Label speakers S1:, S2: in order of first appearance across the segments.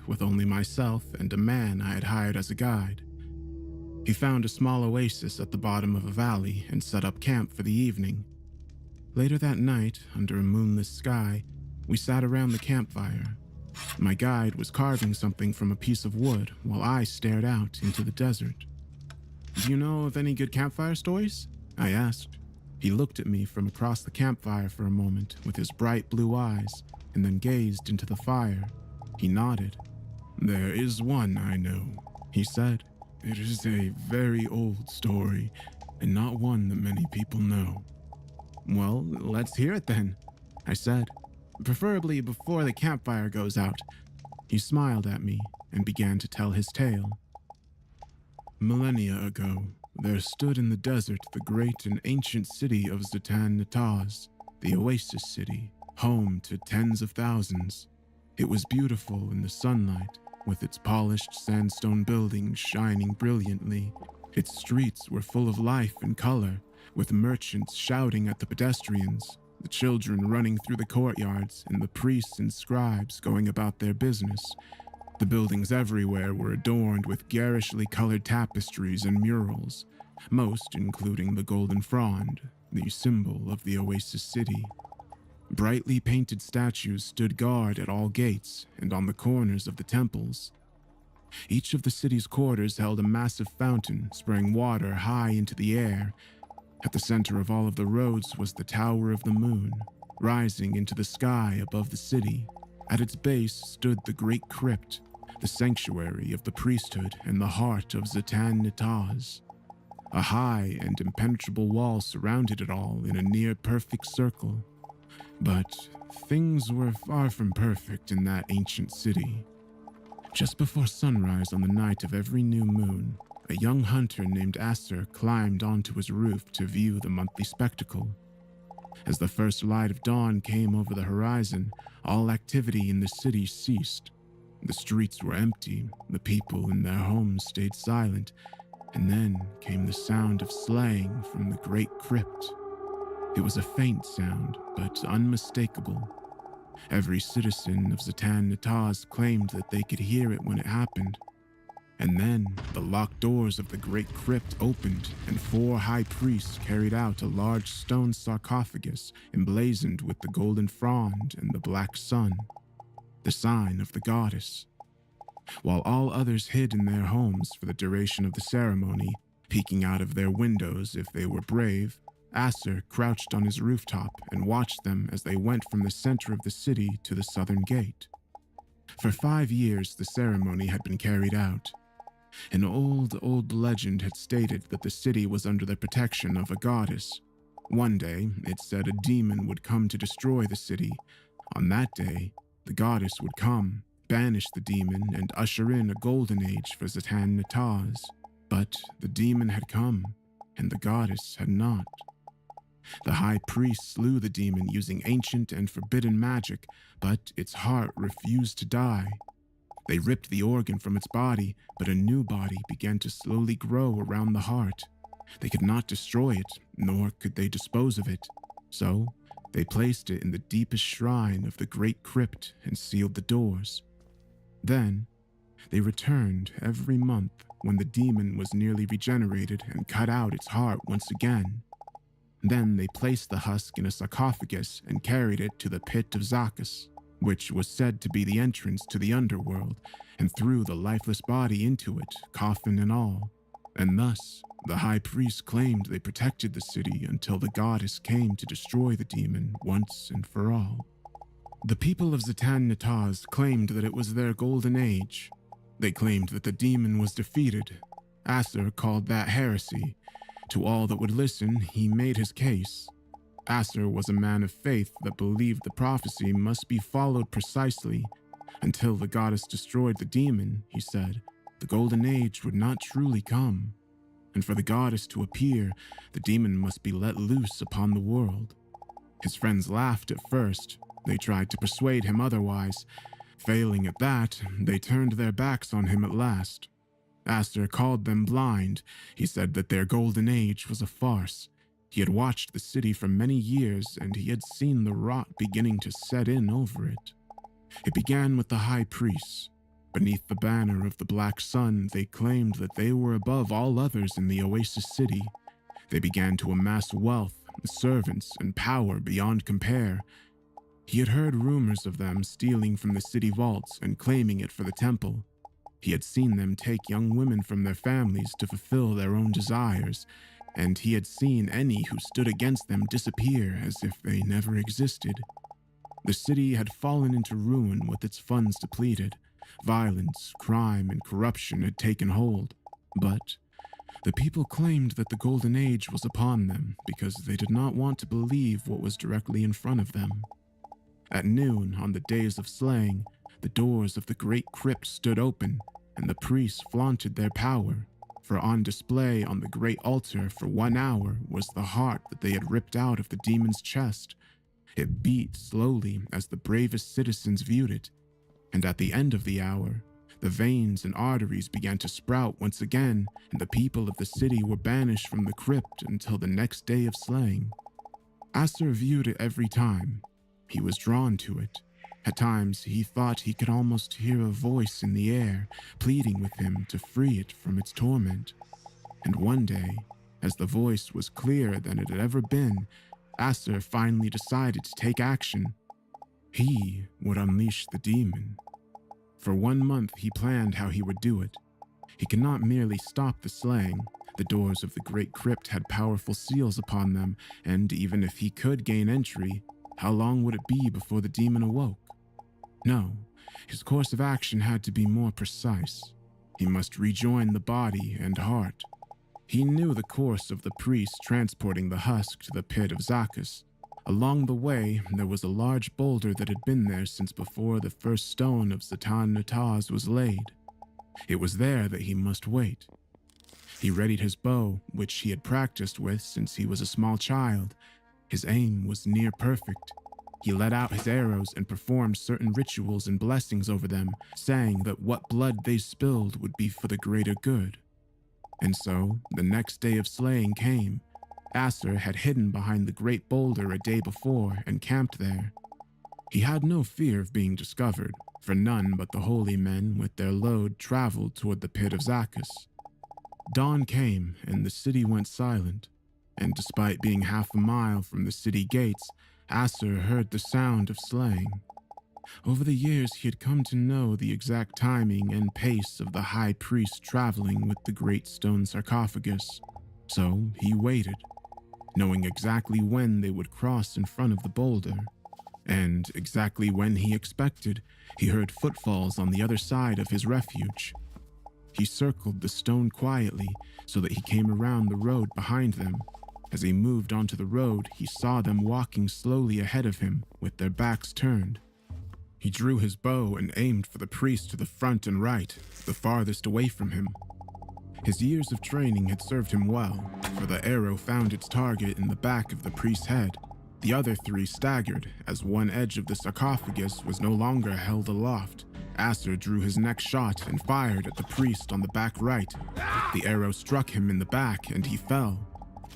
S1: with only myself and a man I had hired as a guide. He found a small oasis at the bottom of a valley and set up camp for the evening. Later that night, under a moonless sky, we sat around the campfire. My guide was carving something from a piece of wood while I stared out into the desert. "Do you know of any good campfire stories?" I asked. He looked at me from across the campfire for a moment with his bright blue eyes and then gazed into the fire. He nodded. "There is one I know," he said. "It is a very old story and not one that many people know." "Well, let's hear it then," I said. "Preferably before the campfire goes out." He smiled at me and began to tell his tale. "Millennia ago, there stood in the desert the great and ancient city of Zatan-Nataz, the Oasis City, home to tens of thousands. It was beautiful in the sunlight, with its polished sandstone buildings shining brilliantly. Its streets were full of life and color, with merchants shouting at the pedestrians, the children running through the courtyards, and the priests and scribes going about their business. The buildings everywhere were adorned with garishly colored tapestries and murals, most including the golden frond, the symbol of the Oasis City. Brightly painted statues stood guard at all gates and on the corners of the temples. Each of the city's quarters held a massive fountain spraying water high into the air. At the center of all of the roads was the Tower of the Moon, rising into the sky above the city. At its base stood the Great Crypt, the sanctuary of the priesthood and the heart of Zatan-Nataz. A high and impenetrable wall surrounded it all in a near-perfect circle. But things were far from perfect in that ancient city. Just before sunrise on the night of every new moon, a young hunter named Aster climbed onto his roof to view the monthly spectacle. As the first light of dawn came over the horizon, all activity in the city ceased. The streets were empty, the people in their homes stayed silent, and then came the sound of slaying from the Great Crypt. It was a faint sound, but unmistakable. Every citizen of Zatan-Nataz claimed that they could hear it when it happened. And then the locked doors of the Great Crypt opened, and 4 high priests carried out a large stone sarcophagus emblazoned with the golden frond and the black sun, the sign of the goddess. While all others hid in their homes for the duration of the ceremony, peeking out of their windows if they were brave, Aster crouched on his rooftop and watched them as they went from the center of the city to the southern gate. For 5 years, the ceremony had been carried out. An old legend had stated that the city was under the protection of a goddess. One day, it said a demon would come to destroy the city. On that day, the goddess would come, banish the demon, and usher in a golden age for Zatan-Nataz. But the demon had come, and the goddess had not. The high priest slew the demon using ancient and forbidden magic, but its heart refused to die. They ripped the organ from its body, but a new body began to slowly grow around the heart. They could not destroy it, nor could they dispose of it. So, they placed it in the deepest shrine of the Great Crypt and sealed the doors. Then, they returned every month when the demon was nearly regenerated and cut out its heart once again. Then they placed the husk in a sarcophagus and carried it to the pit of Zakkus, which was said to be the entrance to the underworld, and threw the lifeless body into it, coffin and all. And thus, the high priest claimed they protected the city until the goddess came to destroy the demon once and for all. The people of Zatan-Nataz claimed that it was their golden age. They claimed that the demon was defeated. Aster called that heresy. To all that would listen, he made his case. Aster was a man of faith that believed the prophecy must be followed precisely. Until the goddess destroyed the demon, he said, the golden age would not truly come. And for the goddess to appear, the demon must be let loose upon the world. His friends laughed at first. They tried to persuade him otherwise. Failing at that, they turned their backs on him at last. Aster called them blind. He said that their golden age was a farce. He had watched the city for many years, and he had seen the rot beginning to set in over it. It began with the high priests. Beneath the banner of the Black Sun, they claimed that they were above all others in the Oasis City. They began to amass wealth, servants, and power beyond compare. He had heard rumors of them stealing from the city vaults and claiming it for the temple. He had seen them take young women from their families to fulfill their own desires, and he had seen any who stood against them disappear as if they never existed. The city had fallen into ruin with its funds depleted. Violence, crime, and corruption had taken hold, but the people claimed that the Golden Age was upon them because they did not want to believe what was directly in front of them. At noon, on the days of slaying, the doors of the great crypt stood open, and the priests flaunted their power, for on display on the great altar for 1 hour was the heart that they had ripped out of the demon's chest. It beat slowly as the bravest citizens viewed it, and at the end of the hour, the veins and arteries began to sprout once again, and the people of the city were banished from the crypt until the next day of slaying. Acer viewed it every time. He was drawn to it. At times, he thought he could almost hear a voice in the air, pleading with him to free it from its torment. And one day, as the voice was clearer than it had ever been, Acer finally decided to take action. He would unleash the demon. For 1 month, he planned how he would do it. He could not merely stop the slaying. The doors of the great crypt had powerful seals upon them, and even if he could gain entry, how long would it be before the demon awoke? No, his course of action had to be more precise. He must rejoin the body and heart. He knew the course of the priest transporting the husk to the pit of Zacchus. Along the way, there was a large boulder that had been there since before the first stone of Zatan Nataz was laid. It was there that he must wait. He readied his bow, which he had practiced with since he was a small child. His aim was near perfect. He let out his arrows and performed certain rituals and blessings over them, saying that what blood they spilled would be for the greater good. And so, the next day of slaying came. Acer had hidden behind the great boulder a day before and camped there. He had no fear of being discovered, for none but the holy men with their load traveled toward the pit of Zacchus. Dawn came and the city went silent, and despite being half a mile from the city gates, Acer heard the sound of slaying. Over the years, he had come to know the exact timing and pace of the high priest traveling with the great stone sarcophagus, so he waited, knowing exactly when they would cross in front of the boulder. And exactly when he expected, he heard footfalls on the other side of his refuge. He circled the stone quietly so that he came around the road behind them. As he moved onto the road, he saw them walking slowly ahead of him with their backs turned. He drew his bow and aimed for the priest to the front and right, the farthest away from him. His years of training had served him well, for the arrow found its target in the back of the priest's head. The other 3 staggered, as one edge of the sarcophagus was no longer held aloft. Acer drew his next shot and fired at the priest on the back right. The arrow struck him in the back and he fell.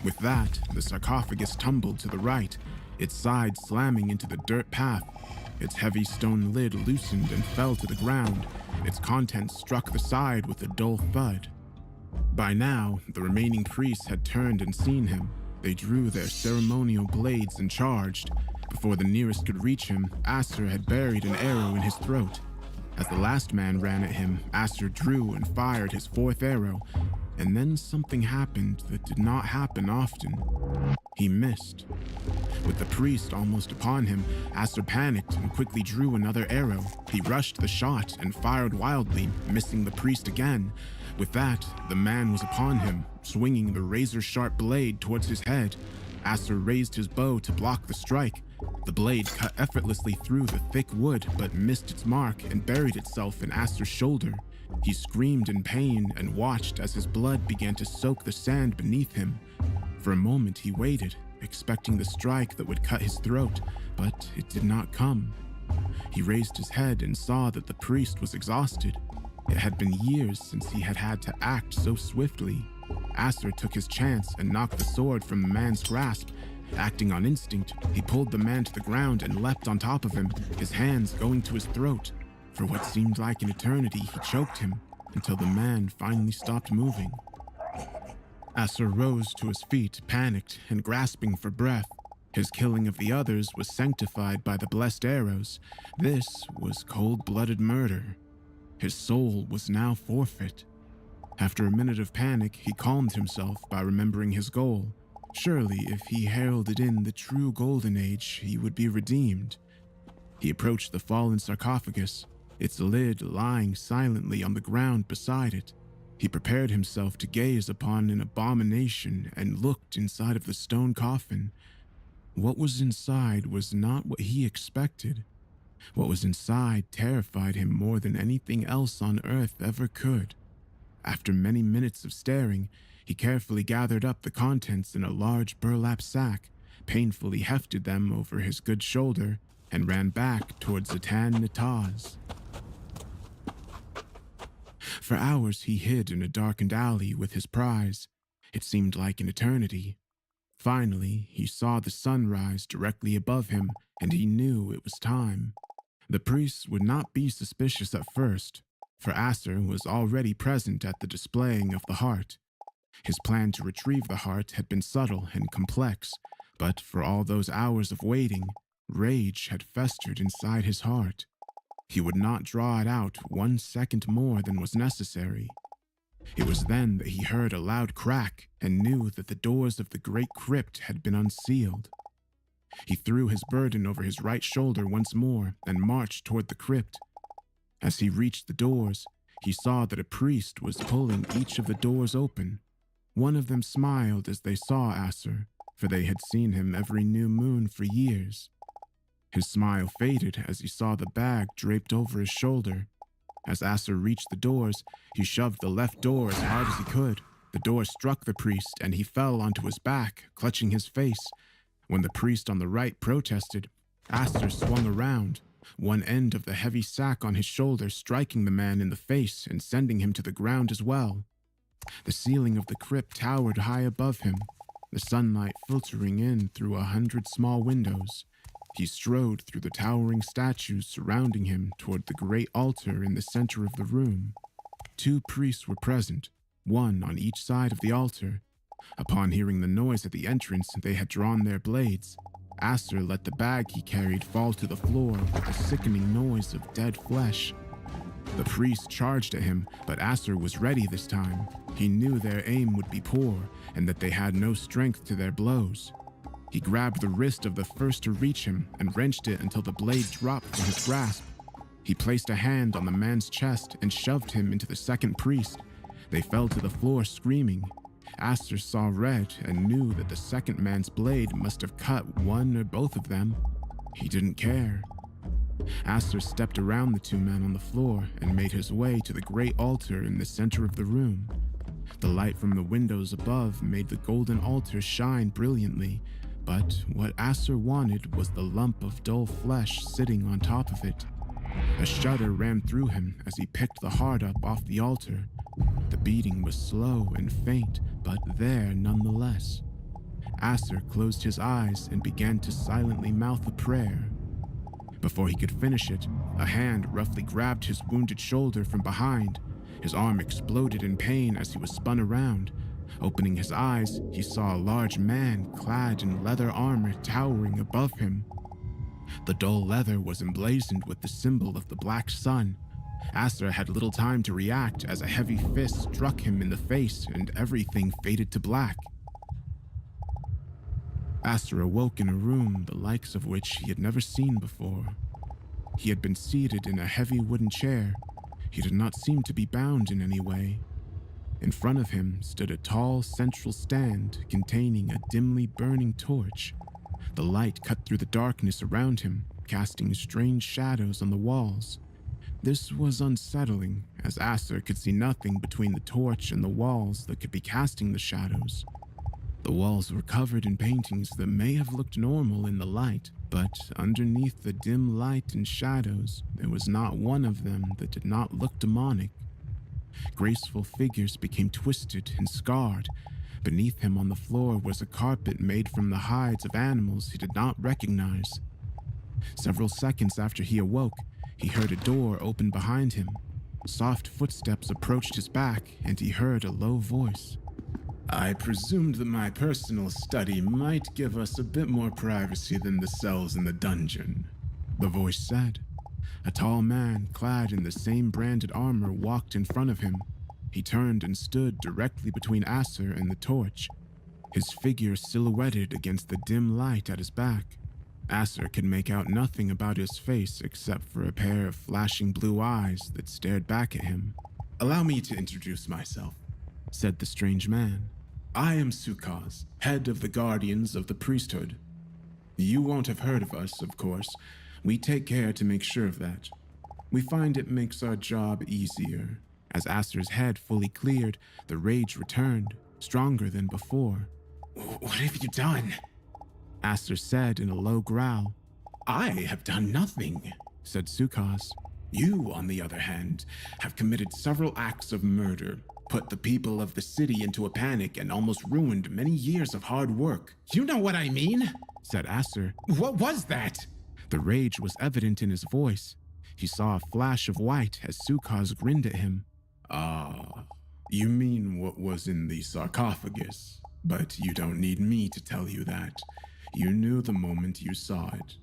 S1: With that, the sarcophagus tumbled to the right, its side slamming into the dirt path. Its heavy stone lid loosened and fell to the ground. Its contents struck the side with a dull thud. By now, the remaining priests had turned and seen him. They drew their ceremonial blades and charged. Before the nearest could reach him, Acer had buried an arrow in his throat. As the last man ran at him, Acer drew and fired his 4th arrow, and then something happened that did not happen often. He missed. With the priest almost upon him, Acer panicked and quickly drew another arrow. He rushed the shot and fired wildly, missing the priest again. With that, the man was upon him, swinging the razor-sharp blade towards his head. Acer raised his bow to block the strike. The blade cut effortlessly through the thick wood, but missed its mark and buried itself in Acer's shoulder. He screamed in pain and watched as his blood began to soak the sand beneath him. For a moment he waited, expecting the strike that would cut his throat, but it did not come. He raised his head and saw that the priest was exhausted. It had been years since he had had to act so swiftly. Acer took his chance and knocked the sword from the man's grasp. Acting on instinct, he pulled the man to the ground and leapt on top of him, his hands going to his throat. For what seemed like an eternity, he choked him until the man finally stopped moving. Asser rose to his feet, panicked and grasping for breath. His killing of the others was sanctified by the blessed arrows. This was cold-blooded murder. His soul was now forfeit. After a minute of panic, he calmed himself by remembering his goal. Surely, if he heralded in the true golden age, he would be redeemed. He approached the fallen sarcophagus, its lid lying silently on the ground beside it. He prepared himself to gaze upon an abomination and looked inside of the stone coffin. What was inside was not what he expected. What was inside terrified him more than anything else on earth ever could. After many minutes of staring, he carefully gathered up the contents in a large burlap sack, painfully hefted them over his good shoulder, and ran back towards Zatan Nataz. For hours he hid in a darkened alley with his prize. It seemed like an eternity. Finally, he saw the sun rise directly above him, and he knew it was time. The priests would not be suspicious at first, for Asser was already present at the displaying of the heart. His plan to retrieve the heart had been subtle and complex, but for all those hours of waiting, rage had festered inside his heart. He would not draw it out 1 second more than was necessary. It was then that he heard a loud crack and knew that the doors of the great crypt had been unsealed. He threw his burden over his right shoulder once more and marched toward the crypt. As he reached the doors, he saw that a priest was pulling each of the doors open. One of them smiled as they saw Asser, for they had seen him every new moon for years. His smile faded as he saw the bag draped over his shoulder. As Asser reached the doors, he shoved the left door as hard as he could. The door struck the priest, and he fell onto his back, clutching his face. When the priest on the right protested, Asser swung around, one end of the heavy sack on his shoulder striking the man in the face and sending him to the ground as well. The ceiling of the crypt towered high above him, the sunlight filtering in through 100 small windows. He strode through the towering statues surrounding him toward the great altar in the center of the room. 2 priests were present, one on each side of the altar. Upon hearing the noise at the entrance, they had drawn their blades. Asser let the bag he carried fall to the floor with a sickening noise of dead flesh. The priest charged at him, but Asser was ready this time. He knew their aim would be poor and that they had no strength to their blows. He grabbed the wrist of the first to reach him and wrenched it until the blade dropped from his grasp. He placed a hand on the man's chest and shoved him into the second priest. They fell to the floor screaming. Asser saw red and knew that the second man's blade must have cut one or both of them. He didn't care. Asser stepped around the 2 men on the floor and made his way to the great altar in the center of the room. The light from the windows above made the golden altar shine brilliantly, but what Asser wanted was the lump of dull flesh sitting on top of it. A shudder ran through him as he picked the heart up off the altar. The beating was slow and faint, but there nonetheless. Asser closed his eyes and began to silently mouth a prayer. Before he could finish it, a hand roughly grabbed his wounded shoulder from behind. His arm exploded in pain as he was spun around. Opening his eyes, he saw a large man clad in leather armor towering above him. The dull leather was emblazoned with the symbol of the Black Sun. Asser had little time to react as a heavy fist struck him in the face and everything faded to black. Asser awoke in a room the likes of which he had never seen before. He had been seated in a heavy wooden chair. He did not seem to be bound in any way. In front of him stood a tall central stand containing a dimly burning torch. The light cut through the darkness around him, casting strange shadows on the walls. This was unsettling, as Asser could see nothing between the torch and the walls that could be casting the shadows. The walls were covered in paintings that may have looked normal in the light, but underneath the dim light and shadows, there was not one of them that did not look demonic. Graceful figures became twisted and scarred. Beneath him on the floor was a carpet made from the hides of animals he did not recognize. Several seconds after he awoke, He heard a door open behind him. Soft footsteps approached his back, and he heard a low voice. "I presumed that my personal study might give us a bit more privacy than the cells in the dungeon," the voice said. A tall man, clad in the same branded armor, walked in front of him. He turned and stood directly between Acer and the torch, his figure silhouetted against the dim light at his back. Acer could make out nothing about his face except for a pair of flashing blue eyes that stared back at him. "Allow me to introduce myself," said the strange man. "I am Sukaz, head of the Guardians of the Priesthood. You won't have heard of us, of course. We take care to make sure of that. We find it makes our job easier." As Acer's head fully cleared, the rage returned, stronger than before. "What have you done?" Acer said in a low growl. "I have done nothing," said Sukaz. "You, on the other hand, have committed several acts of murder, put the people of the city into a panic, and almost ruined many years of hard work." "You know what I mean," said Acer. "What was that?" The rage was evident in his voice. He saw a flash of white as Sukaz grinned at him. "Ah, you mean what was in the sarcophagus, but you don't need me to tell you that. You knew the moment you saw it,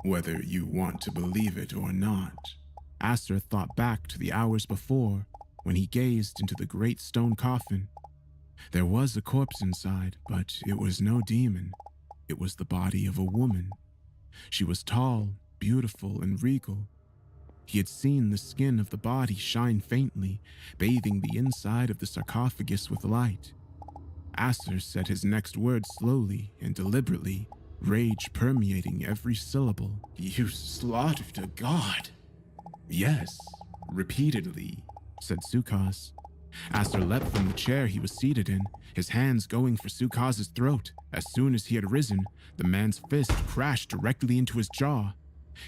S1: whether you want to believe it or not." Acer thought back to the hours before, when he gazed into the great stone coffin. There was a corpse inside, but it was no demon. It was the body of a woman. She was tall, beautiful, and regal. He had seen the skin of the body shine faintly, bathing the inside of the sarcophagus with light. Acer said his next words slowly and deliberately, rage permeating every syllable. "You slaughtered a god." "Yes, repeatedly," said Sukaz. Acer leapt from the chair he was seated in, his hands going for Sukaz's throat. As soon as he had risen, the man's fist crashed directly into his jaw.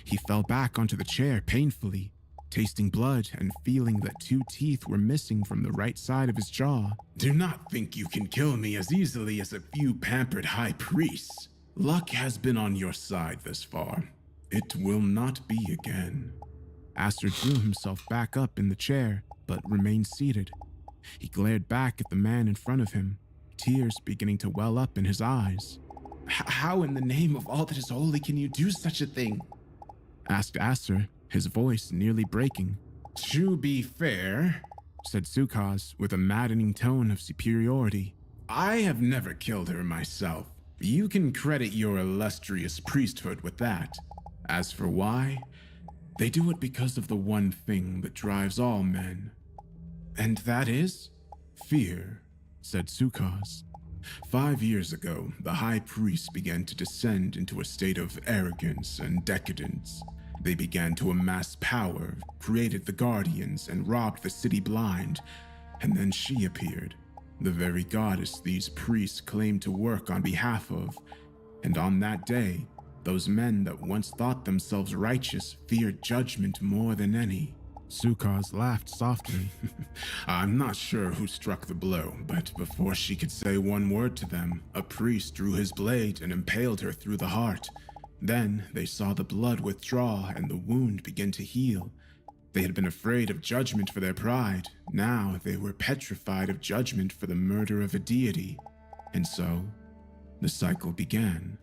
S1: He fell back onto the chair painfully, tasting blood and feeling that 2 teeth were missing from the right side of his jaw. "Do not think you can kill me as easily as a few pampered high priests. Luck has been on your side this far. It will not be again." Acer drew himself back up in the chair, but remained seated. He glared back at the man in front of him, tears beginning to well up in his eyes. "How in the name of all that is holy can you do such a thing?" asked Acer, his voice nearly breaking. "To be fair," said Sukaz with a maddening tone of superiority, "I have never killed her myself. You can credit your illustrious priesthood with that. As for why, they do it because of the one thing that drives all men." "And that is?" "Fear," said Sukaz. 5 years ago, the high priests began to descend into a state of arrogance and decadence. They began to amass power, created the Guardians, and robbed the city blind. And then she appeared, the very goddess these priests claimed to work on behalf of. And on that day, those men that once thought themselves righteous feared judgment more than any. Sukaz laughed softly. "I'm not sure who struck the blow, but before she could say one word to them, a priest drew his blade and impaled her through the heart. Then they saw the blood withdraw and the wound begin to heal. They had been afraid of judgment for their pride. Now they were petrified of judgment for the murder of a deity. And so, the cycle began."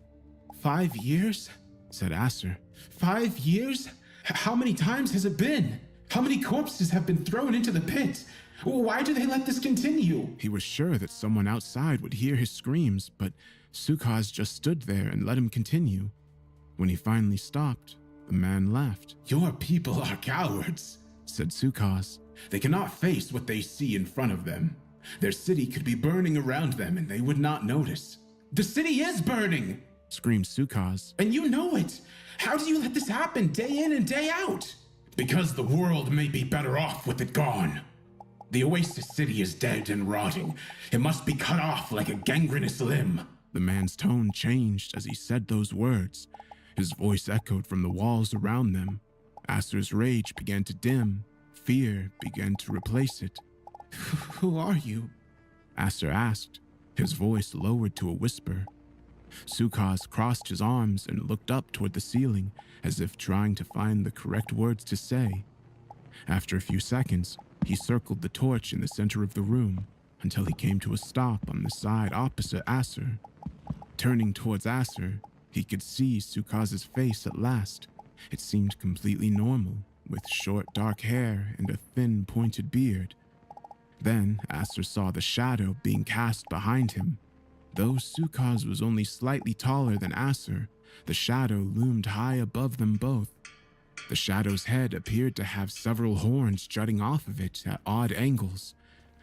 S1: 5 years? said Acer. 5 years? How many times has it been? How many corpses have been thrown into the pit? Why do they let this continue? He was sure that someone outside would hear his screams, but Sukaz just stood there and let him continue. When he finally stopped, the man left. "Your people are cowards," said Sukaz. "They cannot face what they see in front of them. Their city could be burning around them and they would not notice." "The city is burning!" screamed Sukaz. "And you know it! How do you let this happen day in and day out?" "Because the world may be better off with it gone. The Oasis City is dead and rotting. It must be cut off like a gangrenous limb." The man's tone changed as he said those words. His voice echoed from the walls around them. Acer's rage began to dim. Fear began to replace it. "Who are you?" Acer asked, his voice lowered to a whisper. Sukaz crossed his arms and looked up toward the ceiling, as if trying to find the correct words to say. After a few seconds, he circled the torch in the center of the room until he came to a stop on the side opposite Acer. Turning towards Acer, he could see Sukaz's face at last. It seemed completely normal, with short dark hair and a thin pointed beard. Then Acer saw the shadow being cast behind him. Though Sukaz was only slightly taller than Acer, the shadow loomed high above them both. The shadow's head appeared to have several horns jutting off of it at odd angles.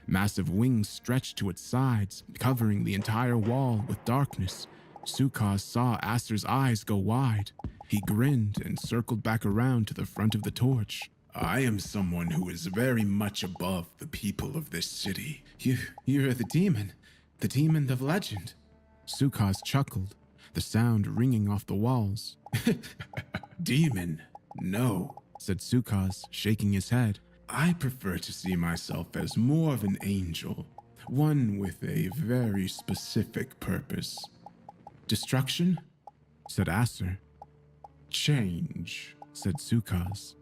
S1: Massive wings stretched to its sides, covering the entire wall with darkness. Sukaz saw Acer's eyes go wide. He grinned and circled back around to the front of the torch.
S2: I am someone who is very much above the people of this city.
S1: You're the demon of legend. Sukaz chuckled, the sound ringing off the walls.
S2: Demon? No,
S1: said Sukaz, shaking his head.
S2: I prefer to see myself as more of an angel, one with a very specific purpose.
S1: Destruction? Said Acer.
S2: Change,
S1: said Sukaz.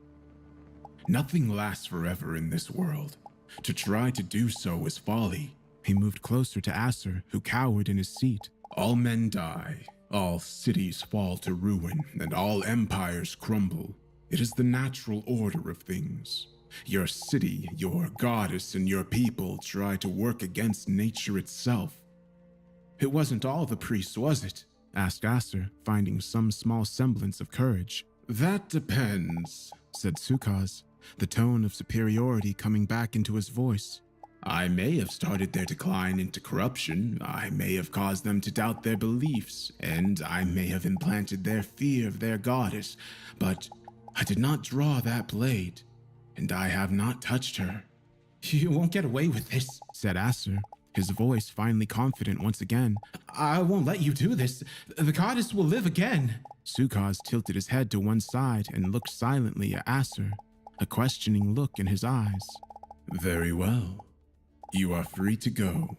S2: Nothing lasts forever in this world. To try to do so is folly.
S1: He moved closer to Acer, who cowered in his seat.
S2: All men die, all cities fall to ruin, and all empires crumble. It is the natural order of things. Your city, your goddess, and your people try to work against nature itself.
S1: It wasn't all the priests, was it? Asked Acer, finding some small semblance of courage.
S2: That depends,
S1: said Sukaz, the tone of superiority coming back into his voice.
S2: I may have started their decline into corruption, I may have caused them to doubt their beliefs, and I may have implanted their fear of their goddess, but I did not draw that blade, and I have not touched her.
S1: You won't get away with this, said Acer, his voice finally confident once again. I won't let you do this. The goddess will live again. Sukaz tilted his head to one side and looked silently at Acer, a questioning look in his eyes.
S2: Very well. You are free to go.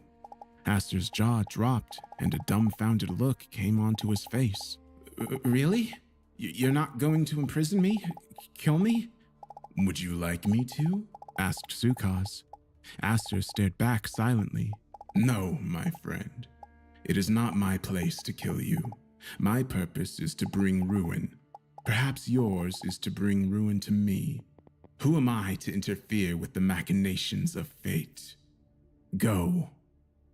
S1: Acer's jaw dropped, and a dumbfounded look came onto his face. Really? You're not going to imprison me? Kill me?
S2: Would you like me to?
S1: Asked Sukaz. Acer stared back silently.
S2: No, my friend. It is not my place to kill you. My purpose is to bring ruin. Perhaps yours is to bring ruin to me. Who am I to interfere with the machinations of fate? Go.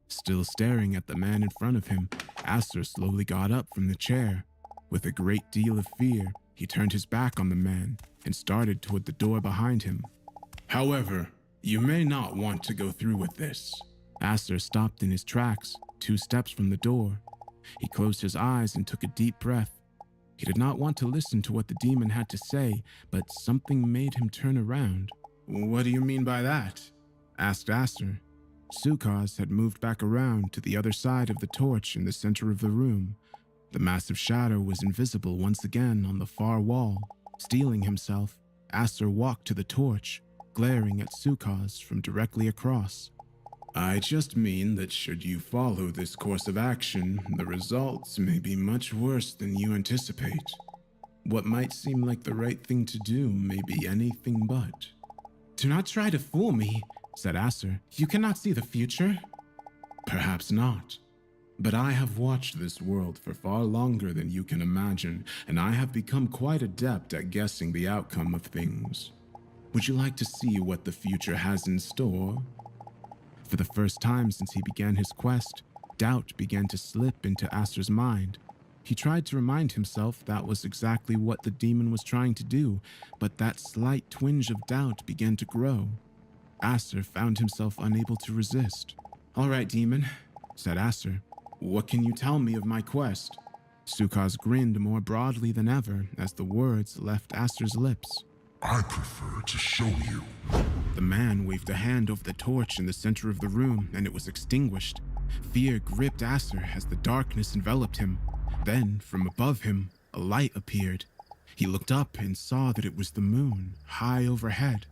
S1: Still staring at the man in front of him, Acer slowly got up from the chair. With a great deal of fear, he turned his back on the man and started toward the door behind him.
S2: However, you may not want to go through with this.
S1: Acer stopped in his tracks, 2 steps from the door. He closed his eyes and took a deep breath. He did not want to listen to what the demon had to say, but something made him turn around.
S2: What do you mean by that?
S1: Asked Acer. Sukaz had moved back around to the other side of the torch in the center of the room. The massive shadow was invisible once again on the far wall. Steeling himself, Acer walked to the torch, glaring at Sukaz from directly across.
S2: I just mean that should you follow this course of action, the results may be much worse than you anticipate. What might seem like the right thing to do may be anything but.
S1: Do not try to fool me, said Acer. You cannot see the future.
S2: Perhaps not. But I have watched this world for far longer than you can imagine, and I have become quite adept at guessing the outcome of things. Would you like to see what the future has in store?
S1: For the first time since he began his quest, doubt began to slip into Acer's mind. He tried to remind himself that was exactly what the demon was trying to do, but that slight twinge of doubt began to grow. Acer found himself unable to resist. All right, demon, said Acer. What can you tell me of my quest? Sukaz grinned more broadly than ever as the words left Acer's lips.
S3: I prefer to show you.
S1: The man waved a hand over the torch in the center of the room, and it was extinguished. Fear gripped Acer as the darkness enveloped him. Then, from above him, a light appeared. He looked up and saw that it was the moon, high overhead.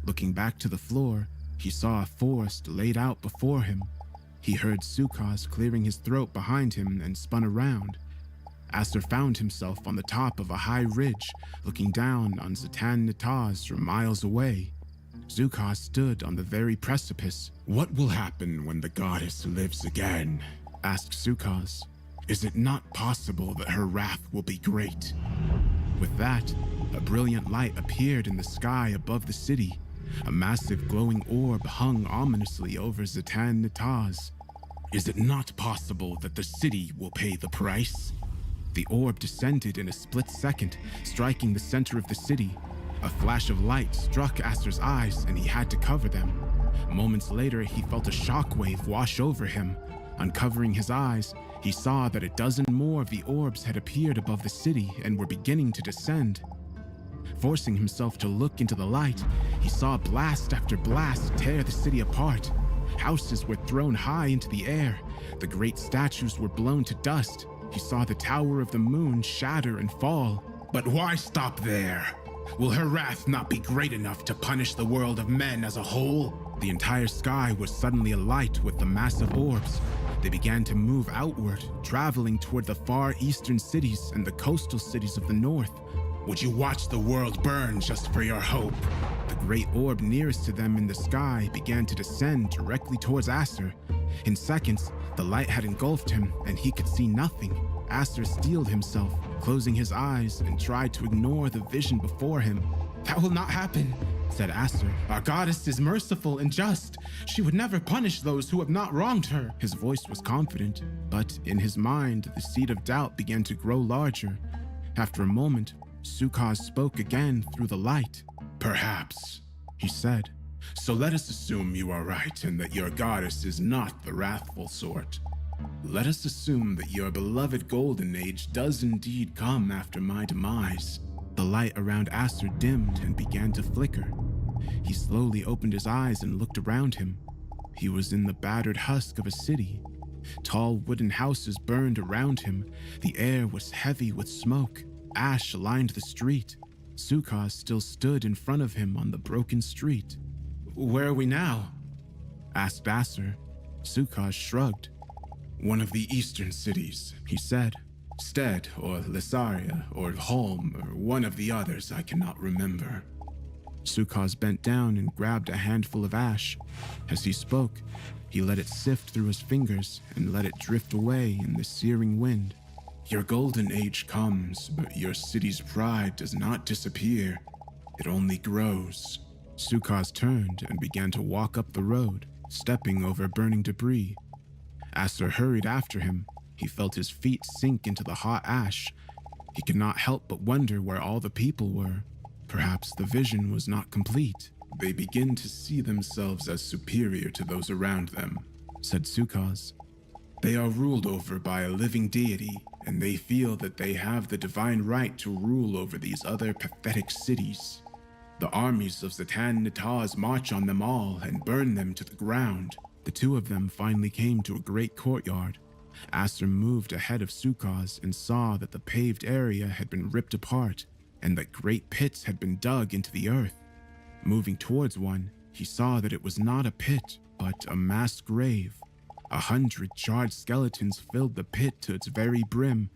S1: Looking back to the floor, he saw a forest laid out before him. He heard Sukaz clearing his throat behind him and spun around. Aster found himself on the top of a high ridge, looking down on Zatan Nataz from miles away. Sukaz stood on the very precipice.
S2: "What will happen when the goddess lives again?"
S1: asked Sukaz.
S2: "Is it not possible that her wrath will be great?"
S1: With that, a brilliant light appeared in the sky above the city. A massive glowing orb hung ominously over Zatan Nataz.
S2: "Is it not possible that the city will pay the price?"
S1: The orb descended in a split second, striking the center of the city. A flash of light struck Aster's eyes and he had to cover them. Moments later, he felt a shockwave wash over him. Uncovering his eyes, he saw that a dozen more of the orbs had appeared above the city and were beginning to descend. Forcing himself to look into the light, he saw blast after blast tear the city apart. Houses were thrown high into the air. The great statues were blown to dust. He saw the Tower of the Moon shatter and fall.
S2: But why stop there? Will her wrath not be great enough to punish the world of men as a whole?
S1: The entire sky was suddenly alight with the massive orbs. They began to move outward, traveling toward the far eastern cities and the coastal cities of the north.
S2: Would you watch the world burn just for your hope?
S1: The great orb nearest to them in the sky began to descend directly towards Aster. In seconds, the light had engulfed him and he could see nothing. Aster steeled himself, closing his eyes, and tried to ignore the vision before him.
S4: "That will not happen," said Aster. "Our goddess is merciful and just. She would never punish those who have not wronged her."
S1: His voice was confident, but in his mind, the seed of doubt began to grow larger. After a moment, Sukaz spoke again through the light.
S2: "Perhaps,"
S1: he said.
S2: "So let us assume you are right and that your goddess is not the wrathful sort. Let us assume that your beloved golden age does indeed come after my demise."
S1: The light around Aster dimmed and began to flicker. He slowly opened his eyes and looked around him. He was in the battered husk of a city. Tall wooden houses burned around him. The air was heavy with smoke. Ash lined the street. Sukaz still stood in front of him on the broken street.
S4: "Where are we now?"
S1: asked Aster. Sukaz shrugged.
S2: "One of the eastern cities,"
S1: he said.
S2: "Stead or Lissaria or Holm or one of the others I cannot remember."
S1: Sukaz bent down and grabbed a handful of ash. As he spoke, he let it sift through his fingers and let it drift away in the searing wind.
S2: "Your golden age comes, but your city's pride does not disappear. It only grows."
S1: Sukaz turned and began to walk up the road, stepping over burning debris. Aster hurried after him. He felt his feet sink into the hot ash. He could not help but wonder where all the people were. Perhaps the vision was not complete.
S2: "They begin to see themselves as superior to those around them,"
S1: said Sukaz.
S2: "They are ruled over by a living deity, and they feel that they have the divine right to rule over these other pathetic cities. The armies of Zatan Nataz march on them all and burn them to the ground."
S1: The two of them finally came to a great courtyard. Aster moved ahead of Sukaz and saw that the paved area had been ripped apart and that great pits had been dug into the earth. Moving towards one, he saw that it was not a pit, but a mass grave. 100 charred skeletons filled the pit to its very brim.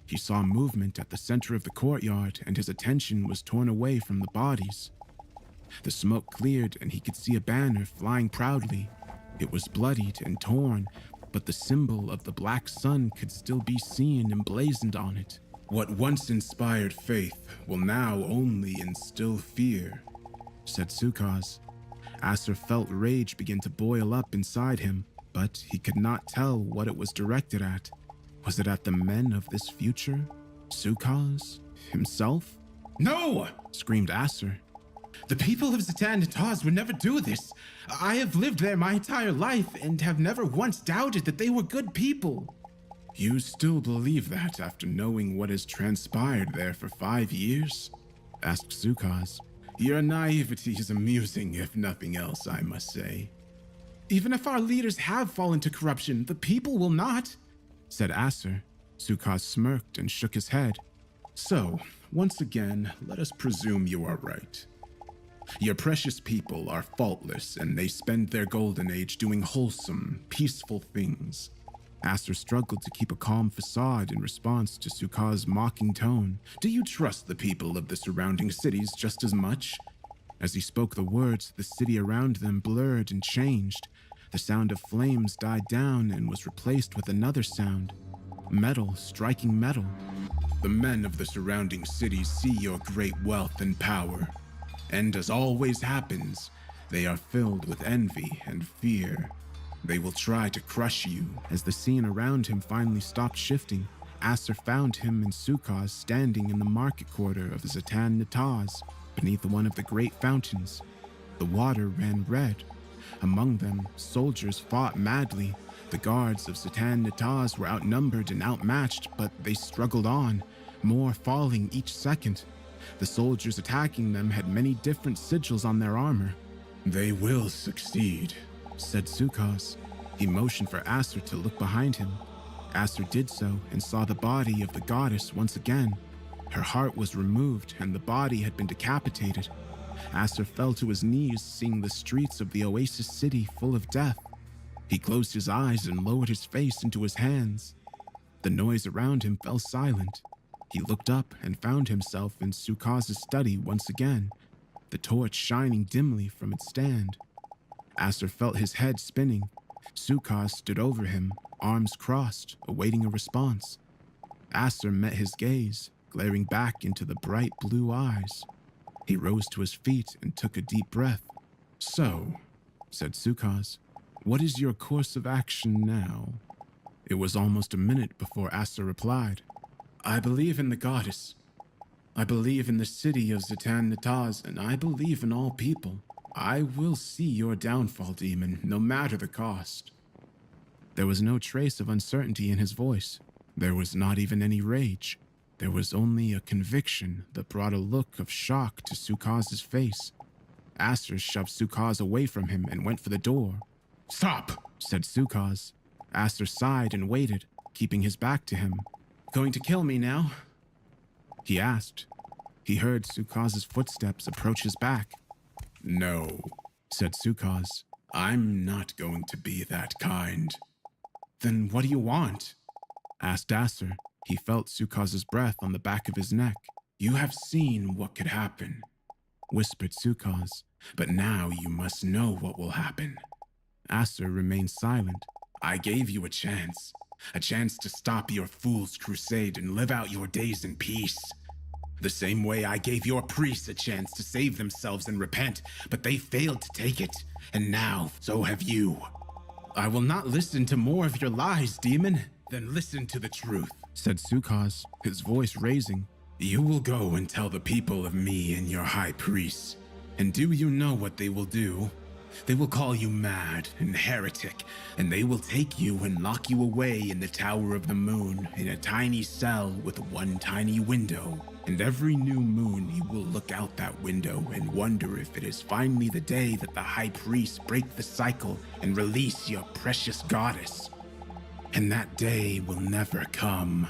S1: He saw movement at the center of the courtyard and his attention was torn away from the bodies. The smoke cleared and he could see a banner flying proudly. It was bloodied and torn, but the symbol of the black sun could still be seen emblazoned on it.
S2: "What once inspired faith will now only instill fear,"
S1: said Sukaz. Aster felt rage begin to boil up inside him, but he could not tell what it was directed at. Was it at the men of this future? Sukaz? Himself?
S4: "No!"
S1: screamed Aster.
S4: "The people of Zatan Nataz would never do this. I have lived there my entire life and have never once doubted that they were good people."
S2: "You still believe that after knowing what has transpired there for 5 years?"
S1: asked Sukaz.
S2: "Your naivety is amusing, if nothing else, I must say."
S4: "Even if our leaders have fallen to corruption, the people will not,"
S1: said Aster. Sukaz smirked and shook his head.
S2: "So, once again, let us presume you are right. Your precious people are faultless, and they spend their golden age doing wholesome, peaceful things.
S1: Aster struggled to keep a calm facade in response to Sukha's mocking tone.
S2: Do you trust the people of the surrounding cities just as much?
S1: As he spoke the words, the city around them blurred and changed. The sound of flames died down and was replaced with another sound. Metal striking metal.
S2: The men of the surrounding cities see your great wealth and power, and as always happens, they are filled with envy and fear. They will try to crush you.
S1: As the scene around him finally stopped shifting, Aster found him and Sukaz standing in the market quarter of Zatan Nataz, beneath one of the great fountains. The water ran red. Among them, soldiers fought madly. The guards of Zatan Nataz were outnumbered and outmatched, but they struggled on, more falling each second. The soldiers attacking them had many different sigils on their armor.
S2: They will succeed,
S1: said Sukaz. He motioned for Aster to look behind him. Aster did so and saw the body of the goddess once again. Her heart was removed and the body had been decapitated. Aster fell to his knees, seeing the streets of the oasis city full of death. He closed his eyes and lowered his face into his hands. The noise around him fell silent. He looked up and found himself in Sukaz's study once again, the torch shining dimly from its stand. Aster felt his head spinning. Sukaz stood over him, arms crossed, awaiting a response. Aster met his gaze, glaring back into the bright blue eyes. He rose to his feet and took a deep breath.
S2: So,
S1: said Sukaz, what is your course of action now? It was almost a minute before Aster replied.
S2: I believe in the goddess. I believe in the city of Zatan Nataz, and I believe in all people. I will see your downfall, demon, no matter the cost.
S1: There was no trace of uncertainty in his voice. There was not even any rage. There was only a conviction that brought a look of shock to Sukaz's face. Aster shoved Sukaz away from him and went for the door.
S2: Stop,
S1: said Sukaz. Aster sighed and waited, keeping his back to him.
S4: Going to kill me now?
S1: He asked. He heard Sukaz's footsteps approach his back.
S2: No,
S1: said Sukaz.
S2: I'm not going to be that kind.
S4: Then what do you want?
S1: Asked Aster. He felt Sukaz's breath on the back of his neck.
S2: You have seen what could happen,
S1: whispered Sukaz.
S2: But now you must know what will happen.
S1: Aster remained silent.
S2: I gave you a chance to stop your fool's crusade and live out your days in peace. The same way I gave your priests a chance to save themselves and repent, but they failed to take it, and now so have you.
S4: I will not listen to more of your lies, demon.
S2: Then listen to the truth,
S1: said Sukaz, his voice raising.
S2: You will go and tell the people of me and your high priests. And do you know what they will do? They will call you mad and heretic, and they will take you and lock you away in the Tower of the Moon in a tiny cell with one tiny window. And every new moon you will look out that window and wonder if it is finally the day that the high priests break the cycle and release your precious goddess. And that day will never come.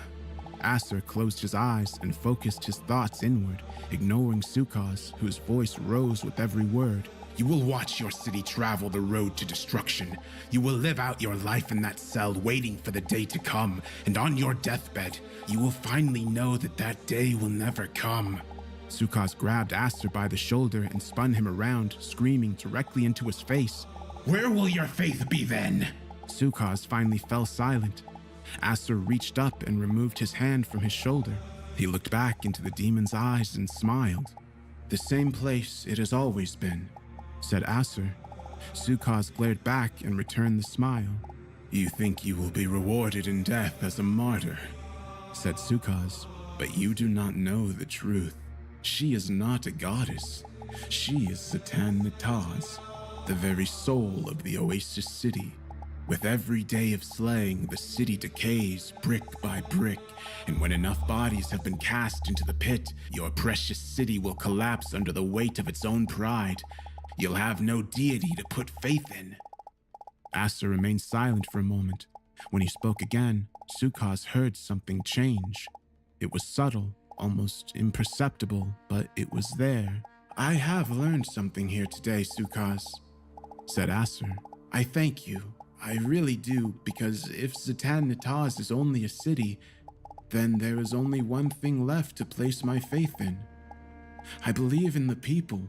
S1: Aster closed his eyes and focused his thoughts inward, ignoring Sukaz, whose voice rose with every word.
S2: You will watch your city travel the road to destruction. You will live out your life in that cell waiting for the day to come, and on your deathbed, you will finally know that that day will never come.
S1: Sukaz grabbed Aster by the shoulder and spun him around, screaming directly into his face.
S2: Where will your faith be then?
S1: Sukaz finally fell silent. Aster reached up and removed his hand from his shoulder. He looked back into the demon's eyes and smiled. The same place it has always been, said Aster. Sukaz glared back and returned the smile.
S2: You think you will be rewarded in death as a martyr,
S1: said Sukaz.
S2: But you do not know the truth. She is not a goddess. She is Zatan Nataz, the very soul of the Oasis City. With every day of slaying, the city decays brick by brick, and when enough bodies have been cast into the pit, your precious city will collapse under the weight of its own pride. You'll have no deity to put faith in.
S1: Aster remained silent for a moment. When he spoke again, Sukaz heard something change. It was subtle, almost imperceptible, but it was there, I have learned something here today, Sukas, said Acer. I thank you. I really do, because if Zatan Nataz is only a city, then there is only one thing left to place my faith in. I believe in the people,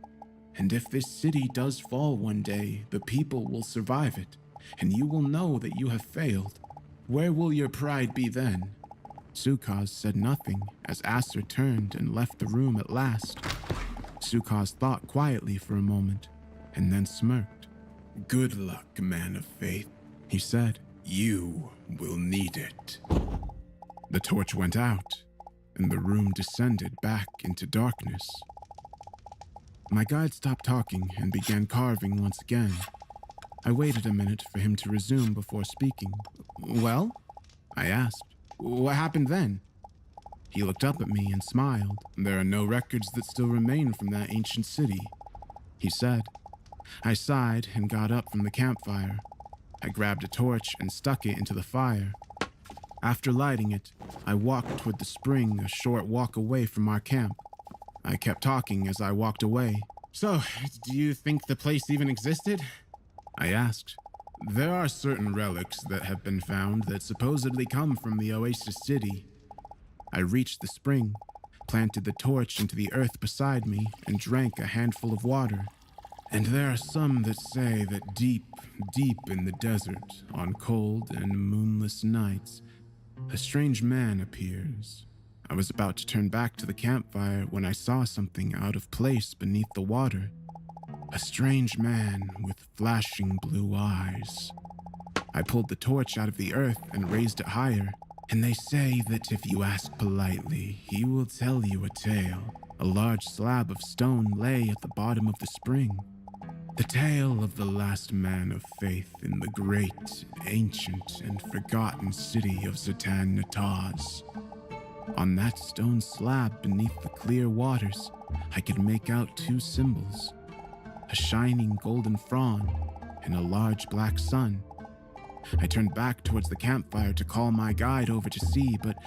S1: and if this city does fall one day, the people will survive it, and you will know that you have failed. Where will your pride be then? Sukas said nothing as Acer turned and left the room at last. Sukas thought quietly for a moment, and then smirked.
S2: Good luck, man of faith,
S1: he said.
S2: You will need it.
S1: The torch went out, and the room descended back into darkness. My guide stopped talking and began carving once again. I waited a minute for him to resume before speaking. Well? I asked. What happened then? He looked up at me and smiled. There are no records that still remain from that ancient city, he said. I sighed and got up from the campfire. I grabbed a torch and stuck it into the fire. After lighting it, I walked toward the spring a short walk away from our camp. I kept talking as I walked away. So, do you think the place even existed? I asked. There are certain relics that have been found that supposedly come from the Oasis City. I reached the spring, planted the torch into the earth beside me, and drank a handful of water. And there are some that say that deep, deep in the desert, on cold and moonless nights, a strange man appears. I was about to turn back to the campfire when I saw something out of place beneath the water. A strange man with flashing blue eyes. I pulled the torch out of the earth and raised it higher, and they say that if you ask politely, he will tell you a tale. A large slab of stone lay at the bottom of the spring. The tale of the last man of faith in the great, ancient, and forgotten city of Zatan Nataz. On that stone slab beneath the clear waters, I could make out two symbols, a shining golden frond and a large black sun. I turned back towards the campfire to call my guide over to see, but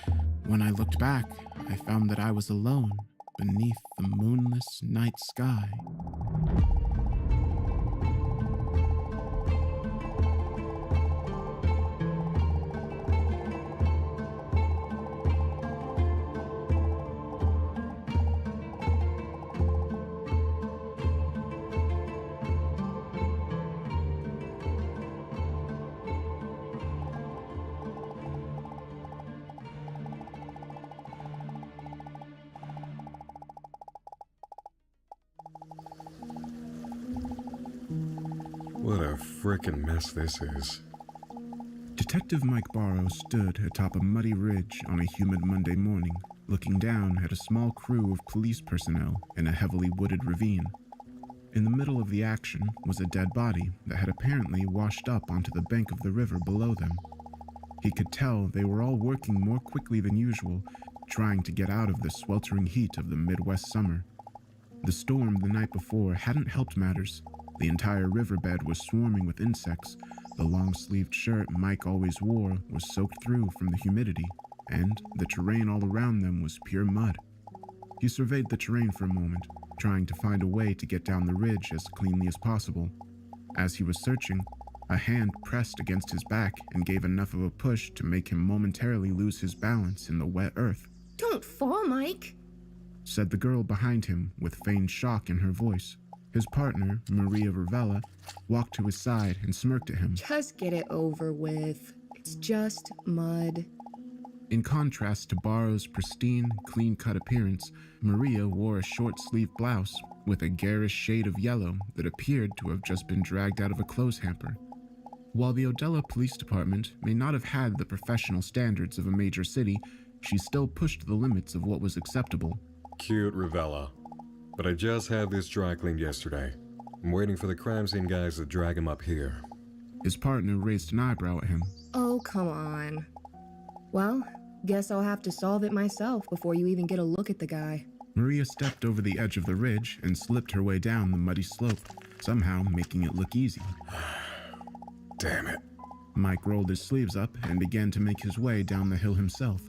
S1: when I looked back, I found that I was alone beneath the moonless night sky.
S5: What a frickin' mess this is.
S1: Detective Mike Barrow stood atop a muddy ridge on a humid Monday morning, looking down at a small crew of police personnel in a heavily wooded ravine. In the middle of the action was a dead body that had apparently washed up onto the bank of the river below them. He could tell they were all working more quickly than usual, trying to get out of the sweltering heat of the Midwest summer. The storm the night before hadn't helped matters. The entire riverbed was swarming with insects. The long-sleeved shirt Mike always wore was soaked through from the humidity, and the terrain all around them was pure mud. He surveyed the terrain for a moment, trying to find a way to get down the ridge as cleanly as possible. As he was searching, a hand pressed against his back and gave enough of a push to make him momentarily lose his balance in the wet earth.
S6: "Don't fall, Mike,"
S1: said the girl behind him with feigned shock in her voice. His partner, Maria Ravella, walked to his side and smirked at him.
S6: "Just get it over with. It's just mud."
S1: In contrast to Barrow's pristine, clean-cut appearance, Maria wore a short-sleeved blouse with a garish shade of yellow that appeared to have just been dragged out of a clothes hamper. While the Odella Police Department may not have had the professional standards of a major city, she still pushed the limits of what was acceptable.
S5: Cute, Ravella. But I just had this dry cleaned yesterday. I'm waiting for the crime scene guys to drag him up here.
S1: His partner raised an eyebrow at him.
S6: Oh, come on. Well, guess I'll have to solve it myself before you even get a look at the guy.
S1: Maria stepped over the edge of the ridge and slipped her way down the muddy slope, somehow making it look easy.
S5: Damn it.
S1: Mike rolled his sleeves up and began to make his way down the hill himself.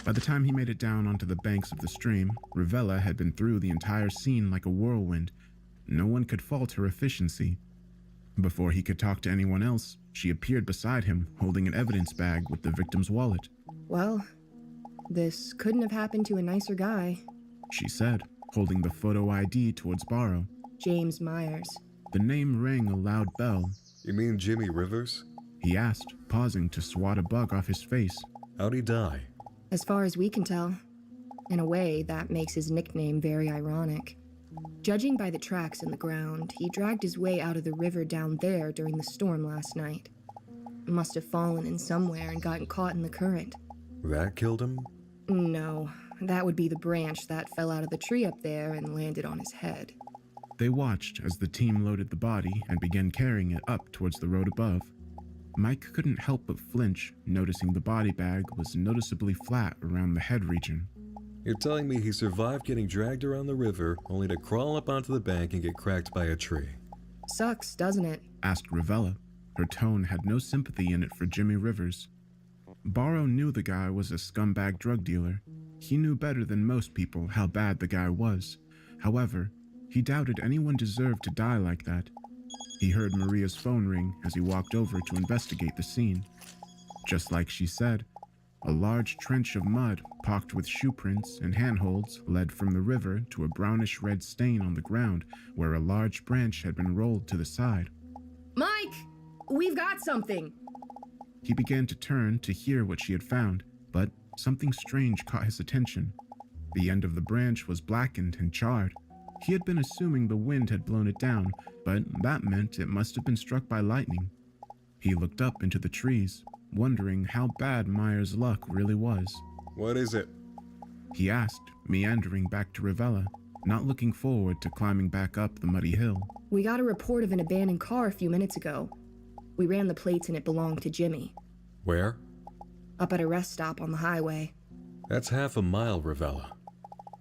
S1: By the time he made it down onto the banks of the stream, Ravella had been through the entire scene like a whirlwind. No one could fault her efficiency. Before he could talk to anyone else, she appeared beside him, holding an evidence bag with the victim's wallet.
S6: Well, this couldn't have happened to a nicer guy.
S1: She said, holding the photo ID towards Barrow.
S6: James Myers.
S1: The name rang a loud bell.
S5: You mean Jimmy Rivers?
S1: He asked, pausing to swat a bug off his face.
S5: How'd he die?
S6: As far as we can tell. In a way, that makes his nickname very ironic. Judging by the tracks in the ground, he dragged his way out of the river down there during the storm last night. Must have fallen in somewhere and gotten caught in the current.
S5: That killed him?
S6: No, that would be the branch that fell out of the tree up there and landed on his head.
S1: They watched as the team loaded the body and began carrying it up towards the road above. Mike couldn't help but flinch, noticing the body bag was noticeably flat around the head region.
S5: You're telling me he survived getting dragged around the river only to crawl up onto the bank and get cracked by a tree?
S6: Sucks, doesn't it?
S1: Asked Ravella. Her tone had no sympathy in it for Jimmy Rivers. Barrow knew the guy was a scumbag drug dealer. He knew better than most people how bad the guy was. However, he doubted anyone deserved to die like that. He heard Maria's phone ring as he walked over to investigate the scene. Just like she said, a large trench of mud pocked with shoe prints and handholds led from the river to a brownish-red stain on the ground where a large branch had been rolled to the side.
S6: Mike! We've got something!
S1: He began to turn to hear what she had found, but something strange caught his attention. The end of the branch was blackened and charred. He had been assuming the wind had blown it down, but that meant it must have been struck by lightning. He looked up into the trees, wondering how bad Myers' luck really was.
S5: What is it?
S1: He asked, meandering back to Ravella, not looking forward to climbing back up the muddy hill.
S6: We got a report of an abandoned car a few minutes ago. We ran the plates and it belonged to Jimmy.
S5: Where?
S6: Up at a rest stop on the highway.
S5: That's half a mile, Ravella.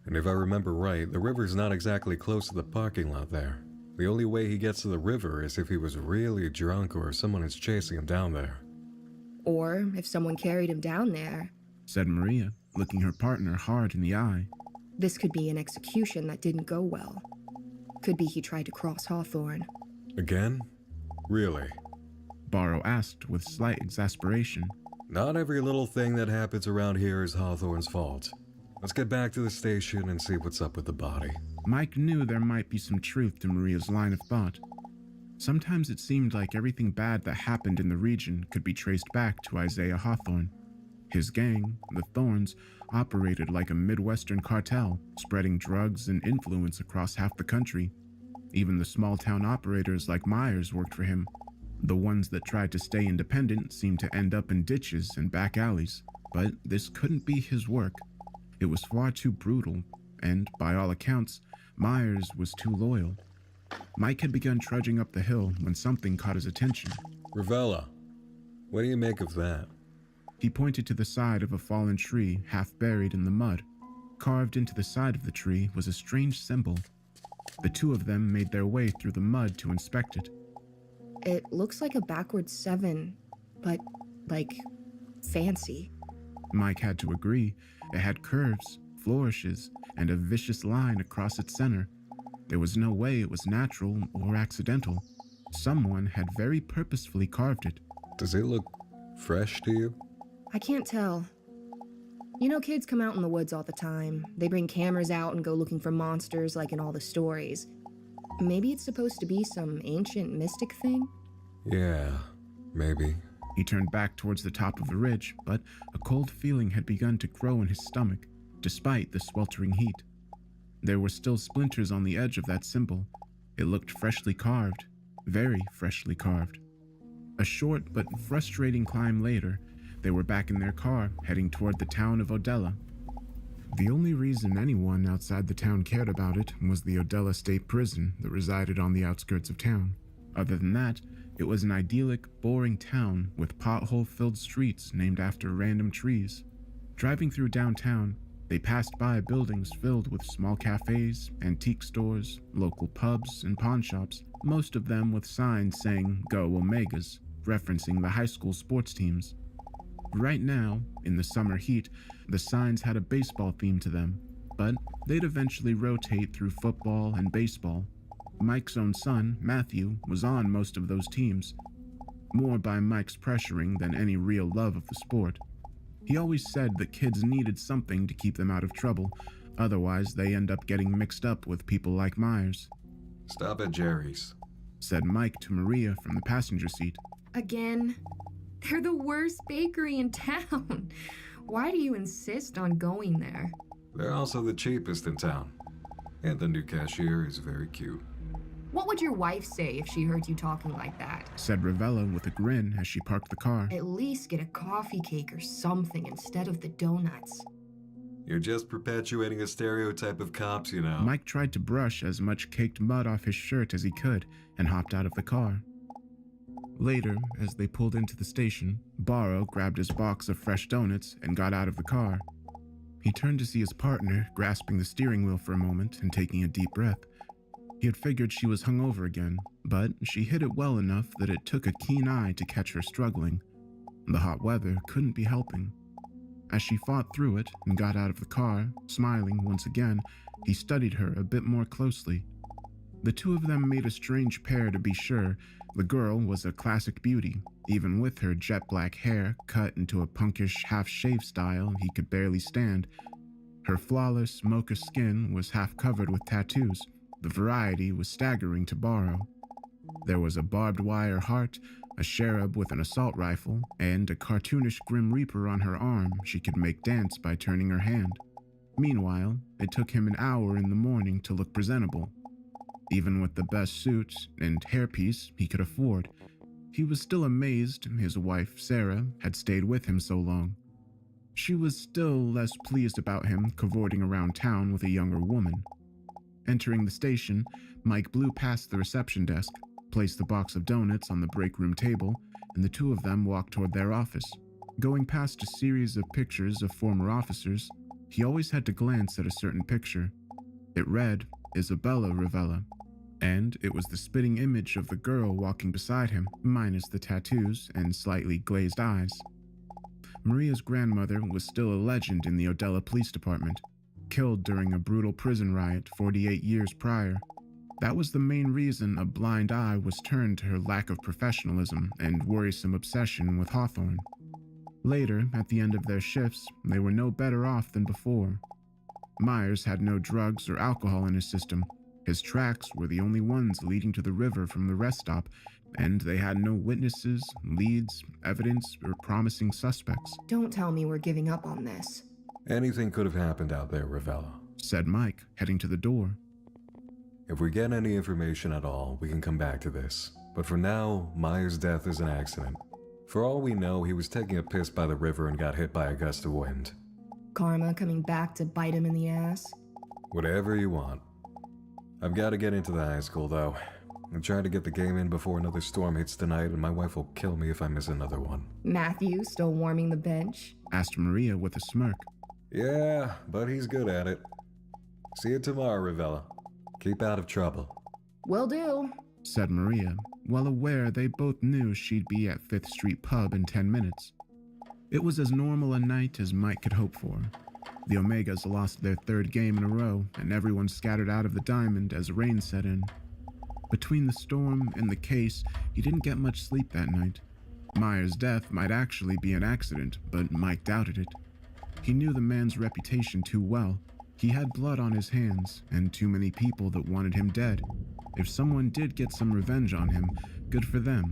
S5: And if I remember right, the river's not exactly close to the parking lot there. The only way he gets to the river is if he was really drunk or someone is chasing him down there.
S6: Or if someone carried him down there.
S1: Said Maria, looking her partner hard in the eye.
S6: This could be an execution that didn't go well. Could be he tried to cross Hawthorne.
S5: Again? Really?
S1: Barrow asked with slight exasperation.
S5: Not every little thing that happens around here is Hawthorne's fault. Let's get back to the station and see what's up with the body.
S1: Mike knew there might be some truth to Maria's line of thought. Sometimes it seemed like everything bad that happened in the region could be traced back to Isaiah Hawthorne. His gang, the Thorns, operated like a Midwestern cartel, spreading drugs and influence across half the country. Even the small-town operators like Myers worked for him. The ones that tried to stay independent seemed to end up in ditches and back alleys, but this couldn't be his work. It was far too brutal, and, by all accounts, Myers was too loyal. Mike had begun trudging up the hill when something caught his attention.
S5: Ravella, what do you make of that?
S1: He pointed to the side of a fallen tree half buried in the mud. Carved into the side of the tree was a strange symbol. The two of them made their way through the mud to inspect it.
S6: It looks like a backwards 7, but, like, fancy.
S1: Mike had to agree. It had curves, flourishes, and a vicious line across its center. There was no way it was natural or accidental. Someone had very purposefully carved it.
S5: Does it look fresh to you?
S6: I can't tell. You know, kids come out in the woods all the time. They bring cameras out and go looking for monsters like in all the stories. Maybe it's supposed to be some ancient mystic thing?
S5: Yeah, maybe.
S1: He turned back towards the top of the ridge, but a cold feeling had begun to grow in his stomach, despite the sweltering heat. There were still splinters on the edge of that symbol. It looked freshly carved, very freshly carved. A short but frustrating climb later, they were back in their car, heading toward the town of Odella. The only reason anyone outside the town cared about it was the Odella State Prison that resided on the outskirts of town. Other than that, it was an idyllic, boring town with pothole-filled streets named after random trees. Driving through downtown, they passed by buildings filled with small cafes, antique stores, local pubs, and pawn shops, most of them with signs saying "Go Omegas," referencing the high school sports teams. Right now, in the summer heat, the signs had a baseball theme to them, but they'd eventually rotate through football and baseball. Mike's own son, Matthew, was on most of those teams, more by Mike's pressuring than any real love of the sport. He always said that kids needed something to keep them out of trouble, otherwise they end up getting mixed up with people like Myers.
S5: Stop at Jerry's,
S1: Said Mike to Maria from the passenger seat.
S6: Again? They're the worst bakery in town. Why do you insist on going there?
S5: They're also the cheapest in town. And the new cashier is very cute.
S6: What would your wife say if she heard you talking like that?
S1: Said Ravella with a grin as she parked the car.
S6: At least get a coffee cake or something instead of the donuts.
S5: You're just perpetuating a stereotype of cops, you know.
S1: Mike tried to brush as much caked mud off his shirt as he could and hopped out of the car. Later, as they pulled into the station, Barrow grabbed his box of fresh donuts and got out of the car. He turned to see his partner grasping the steering wheel for a moment and taking a deep breath. He had figured she was hungover again, but she hid it well enough that it took a keen eye to catch her struggling. The hot weather couldn't be helping. As she fought through it and got out of the car, smiling once again, he studied her a bit more closely. The two of them made a strange pair, to be sure. The girl was a classic beauty, even with her jet black hair cut into a punkish half-shave style he could barely stand. Her flawless mocha skin was half covered with tattoos. The variety was staggering to Barrow. There was a barbed wire heart, a cherub with an assault rifle, and a cartoonish Grim Reaper on her arm she could make dance by turning her hand. Meanwhile, it took him an hour in the morning to look presentable. Even with the best suit and hairpiece he could afford, he was still amazed his wife, Sarah, had stayed with him so long. She was still less pleased about him cavorting around town with a younger woman. Entering the station, Mike blew past the reception desk, placed the box of donuts on the break room table, and the two of them walked toward their office. Going past a series of pictures of former officers, he always had to glance at a certain picture. It read, Isabella Ravella, and it was the spitting image of the girl walking beside him, minus the tattoos and slightly glazed eyes. Maria's grandmother was still a legend in the Odella Police Department, killed during a brutal prison riot 48 years prior. That was the main reason a blind eye was turned to her lack of professionalism and worrisome obsession with Hawthorne. Later, at the end of their shifts, they were no better off than before. Myers had no drugs or alcohol in his system. His tracks were the only ones leading to the river from the rest stop, and they had no witnesses, leads, evidence, or promising suspects.
S6: Don't tell me we're giving up on this.
S5: Anything could have happened out there, Ravella,
S1: Said Mike, heading to the door.
S5: If we get any information at all, we can come back to this. But for now, Myers' death is an accident. For all we know, he was taking a piss by the river and got hit by a gust of wind.
S6: Karma coming back to bite him in the ass?
S5: Whatever you want. I've got to get into the high school, though. I'm trying to get the game in before another storm hits tonight, and my wife will kill me if I miss another one.
S6: Matthew still warming the bench?
S1: Asked Maria with a smirk.
S5: Yeah, but he's good at it. See you tomorrow, Ravella. Keep out of trouble.
S6: Will do.
S1: Said Maria, well aware they both knew she'd be at 5th Street Pub in 10 minutes. It was as normal a night as Mike could hope for. The Omegas lost their third game in a row, and everyone scattered out of the diamond as rain set in. Between the storm and the case, he didn't get much sleep that night. Myers' death might actually be an accident, but Mike doubted it. He knew the man's reputation too well. He had blood on his hands, and too many people that wanted him dead. If someone did get some revenge on him, good for them.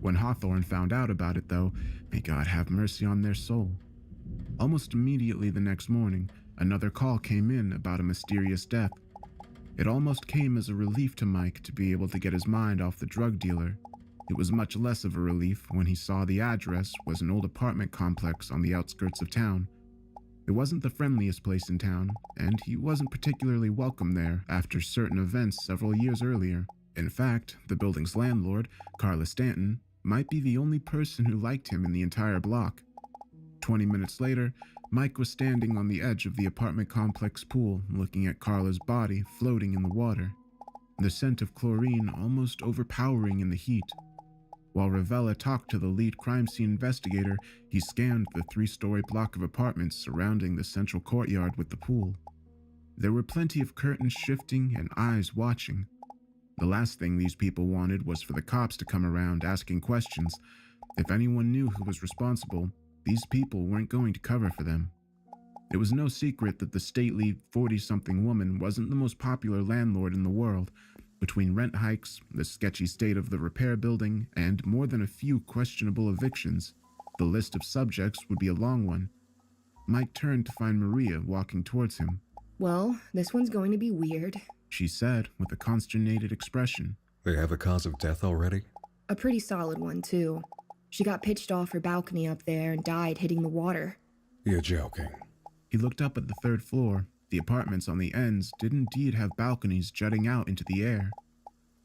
S1: When Hawthorne found out about it, though, may God have mercy on their soul. Almost immediately the next morning, another call came in about a mysterious death. It almost came as a relief to Mike to be able to get his mind off the drug dealer. It was much less of a relief when he saw the address was an old apartment complex on the outskirts of town. It wasn't the friendliest place in town, and he wasn't particularly welcome there after certain events several years earlier. In fact, the building's landlord, Carla Stanton, might be the only person who liked him in the entire block. 20 minutes later, Mike was standing on the edge of the apartment complex pool, looking at Carla's body floating in the water, the scent of chlorine almost overpowering in the heat. While Ravella talked to the lead crime scene investigator, he scanned the 3-story block of apartments surrounding the central courtyard with the pool. There were plenty of curtains shifting and eyes watching. The last thing these people wanted was for the cops to come around asking questions. If anyone knew who was responsible, these people weren't going to cover for them. It was no secret that the stately 40-something woman wasn't the most popular landlord in the world. Between rent hikes, the sketchy state of the repair building, and more than a few questionable evictions, the list of subjects would be a long one. Mike turned to find Maria walking towards him.
S6: Well, this one's going to be weird,
S1: She said with a consternated expression.
S5: They have a cause of death already?
S6: A pretty solid one, too. She got pitched off her balcony up there and died hitting the water.
S5: You're joking.
S1: He looked up at the 3rd floor. The apartments on the ends did indeed have balconies jutting out into the air.